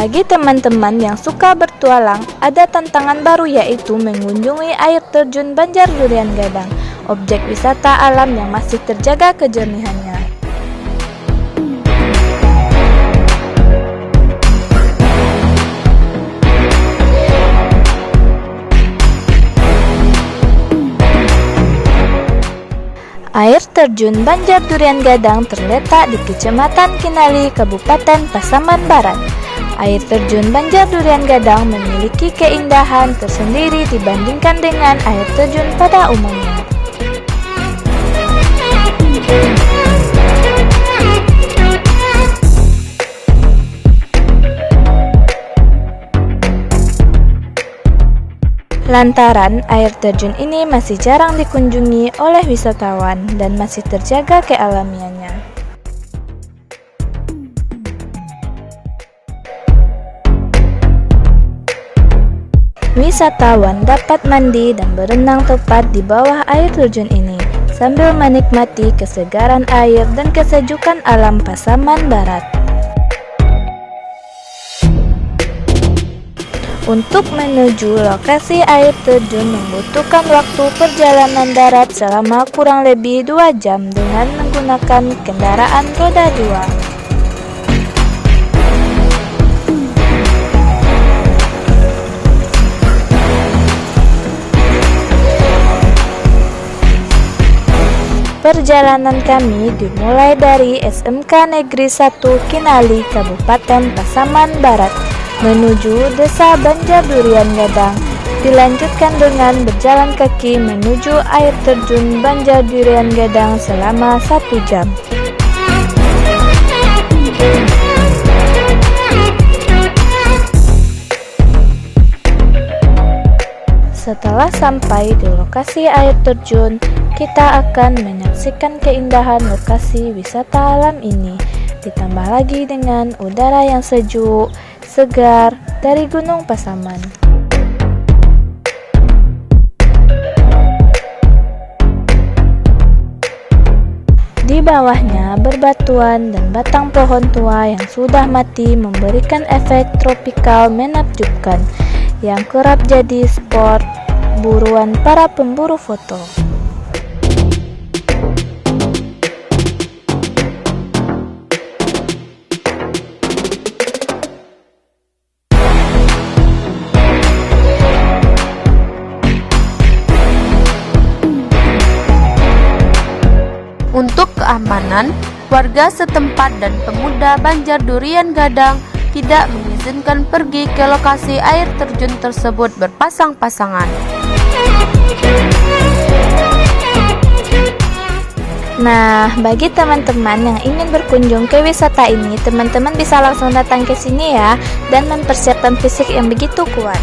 Bagi teman-teman yang suka bertualang, ada tantangan baru yaitu mengunjungi air terjun Banjar Durian Gadang, objek wisata alam yang masih terjaga kejernihannya. Air terjun Banjar Durian Gadang terletak di Kecamatan Kinali, Kabupaten Pasaman Barat. Air terjun Banjar Durian Gadang memiliki keindahan tersendiri dibandingkan dengan air terjun pada umumnya. Lantaran air terjun ini masih jarang dikunjungi oleh wisatawan dan masih terjaga kealamiannya. Wisatawan dapat mandi dan berenang tepat di bawah air terjun ini sambil menikmati kesegaran air dan kesejukan alam Pasaman Barat. Untuk menuju lokasi air terjun membutuhkan waktu perjalanan darat selama kurang lebih 2 jam dengan menggunakan kendaraan roda 2. Perjalanan kami dimulai dari SMK Negeri 1 Kinali, Kabupaten Pasaman Barat, menuju Desa Banjar Durian Gadang, dilanjutkan dengan berjalan kaki menuju air terjun Banjar Durian Gadang selama 1 jam. Setelah sampai di lokasi air terjun, kita akan menyaksikan keindahan lokasi wisata alam ini, ditambah lagi dengan udara yang sejuk, segar dari Gunung Pasaman. Di bawahnya berbatuan dan batang pohon tua yang sudah mati memberikan efek tropikal menakjubkan yang kerap jadi spot buruan para pemburu foto. Untuk keamanan, warga setempat dan pemuda Banjar Durian Gadang tidak mengizinkan pergi ke lokasi air terjun tersebut berpasang-pasangan. Nah, bagi teman-teman yang ingin berkunjung ke wisata ini, teman-teman bisa langsung datang ke sini ya, dan mempersiapkan fisik yang begitu kuat.